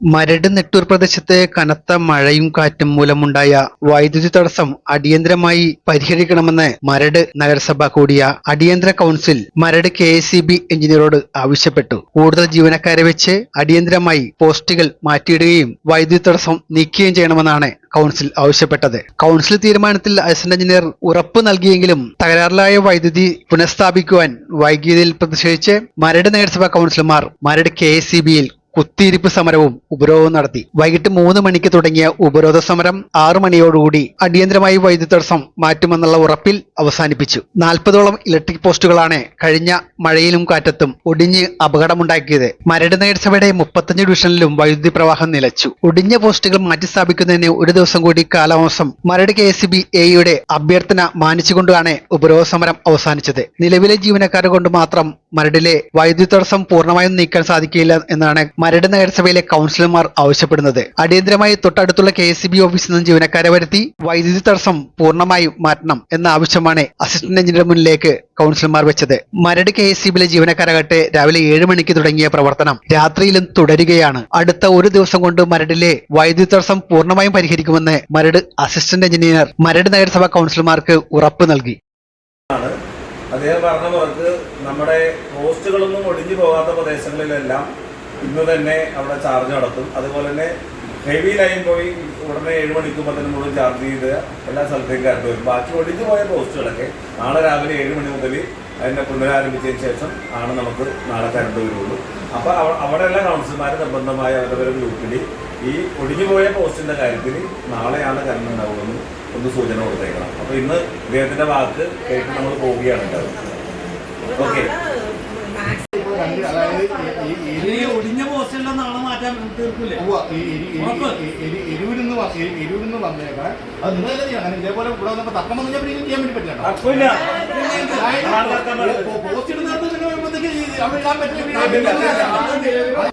മരട് നെട്ടൂർ പ്രദേശത്തെ കനത്ത മഴയും കാറ്റും മൂലമുണ്ടായ വൈദ്യുതി തടസ്സം അടിയന്തരമായി പരിഹരിക്കണമെന്ന് മരട് നഗരസഭ കൂടിയ അടിയന്തര കൗൺസിൽ മരട് KICB എഞ്ചിനീയറോട് ആവശ്യപ്പെട്ടു. കൂടുതൽ ജീവനക്കാരെ വെച്ച് അടിയന്തരമായി പോസ്റ്റുകൾ മാറ്റിയിടുകയും വൈദ്യുതി തടസ്സം നീക്കുകയും ചെയ്യണമെന്നാണ് കൗൺസിൽ ആവശ്യപ്പെട്ടത്. കൗൺസിൽ തീരുമാനത്തിൽ അസിസ്റ്റന്റ് എഞ്ചിനീയർ ഉറപ്പ് നൽകിയെങ്കിലും തകരാറിലായ വൈദ്യുതി പുനഃസ്ഥാപിക്കുവാൻ വൈകിയതിൽ പ്രതിഷേധിച്ച് മരട് നഗരസഭാ കൗൺസിലർമാർ മരട് KICBയിൽ കുത്തിയിരിപ്പ് സമരവും ഉപരോധവും നടത്തി. വൈകിട്ട് 3 മണിക്ക് തുടങ്ങിയ ഉപരോധ സമരം 6 മണിയോടുകൂടി അടിയന്തരമായി വൈദ്യുതി തടസ്സം മാറ്റുമെന്നുള്ള ഉറപ്പിൽ അവസാനിപ്പിച്ചു. 40ഓളം ഇലക്ട്രിക് പോസ്റ്റുകളാണ് കഴിഞ്ഞ മഴയിലും കാറ്റത്തും ഒടിഞ്ഞ് അപകടമുണ്ടാക്കിയത്. മരട് നഗരസഭയുടെ 35 ഡിവിഷനിലും വൈദ്യുതി പ്രവാഹം നിലച്ചു. ഒടിഞ്ഞ പോസ്റ്റുകൾ മാറ്റിസ്ഥാപിക്കുന്നതിന് ഒരു ദിവസം കൂടി കാലതാമസം മരട് KICB AEയുടെ അഭ്യർത്ഥന മാനിച്ചുകൊണ്ടാണ് ഉപരോധ സമരം അവസാനിച്ചത്. നിലവിലെ ജീവനക്കാരെ കൊണ്ട് മാത്രം മരടിലെ വൈദ്യുതി തടസ്സം പൂർണ്ണമായും നീക്കാൻ സാധിക്കില്ല എന്നാണ് മരട് നഗരസഭയിലെ കൗൺസിലർമാർ ആവശ്യപ്പെടുന്നത്. അടിയന്തരമായി തൊട്ടടുത്തുള്ള KICB ഓഫീസിൽ നിന്ന് ജീവനക്കാരെ വരുത്തി വൈദ്യുതി തടസ്സം പൂർണ്ണമായും മാറ്റണം എന്ന ആവശ്യമാണ് അസിസ്റ്റന്റ് എഞ്ചിനീയർ മുന്നിലേക്ക് കൗൺസിലർമാർ വെച്ചത്. മരട് KICBയിലെ ജീവനക്കാരാകട്ടെ രാവിലെ 7 മണിക്ക് തുടങ്ങിയ പ്രവർത്തനം രാത്രിയിലും തുടരുകയാണ്. അടുത്ത ഒരു ദിവസം കൊണ്ട് മരടിലെ വൈദ്യുതി തടസ്സം പൂർണ്ണമായും പരിഹരിക്കുമെന്ന് മരട് അസിസ്റ്റന്റ് എഞ്ചിനീയർ മരട് നഗരസഭാ കൗൺസിലർമാർക്ക് ഉറപ്പ് നൽകി. അദ്ദേഹം പറഞ്ഞ പുറത്ത് നമ്മുടെ പോസ്റ്റുകളൊന്നും ഒടിഞ്ഞു പോകാത്ത പ്രദേശങ്ങളിലെല്ലാം ഇന്ന് തന്നെ അവിടെ ചാർജ് നടത്തും. അതുപോലെ തന്നെ ഹെവി ലൈൻ പോയി ഉടനെ 7 മണിക്കൂർ മുഴുവൻ ചാർജ് ചെയ്ത് എല്ലാ സ്ഥലത്തേക്കും കറണ്ട് വരും. ബാക്കി ഒടിഞ്ഞു പോയ പോസ്റ്റുകളൊക്കെ നാളെ രാവിലെ 7 മണി മുതൽ അതിനെ പുനരാരംഭിച്ചതിന് ശേഷം ആണ് നമുക്ക് നാളെ കറണ്ട് വരുള്ളൂ. അപ്പോൾ അവിടെയുള്ള കൗൺസിലർമാർ നിർബന്ധമായ അവരുടെ ഗ്രൂപ്പിൽ ഈ ഒടിഞ്ഞു പോയ പോസ്റ്റിൻ്റെ കാര്യത്തിൽ നാളെയാണ് കറണ്ട് ഉണ്ടാവുമെന്ന് ഒന്ന് സൂചന കൊടുത്തേക്കണം. അപ്പോൾ ഇന്ന് ഇദ്ദേഹത്തിൻ്റെ വാക്ക് കേട്ട് നമ്മൾ പോവുകയാണ് ഉണ്ടാവുക. ഓക്കെ, ഒടിഞ്ഞ പോസ്റ്റുള്ള നാളെ മാറ്റാൻ തീർക്കില്ലേ? എരിവിരുന്ന് വന്നേക്കാൻ അത് നിങ്ങളല്ലേ ചെയ്യണം. ഇതേപോലെ ഇവിടെ വന്നപ്പോൾ തക്കം വന്നു ചെയ്യാൻ വേണ്ടി പറ്റില്ല. പോസ്റ്റ് ഇടുന്ന അവിടെ ഇടാൻ പറ്റില്ല.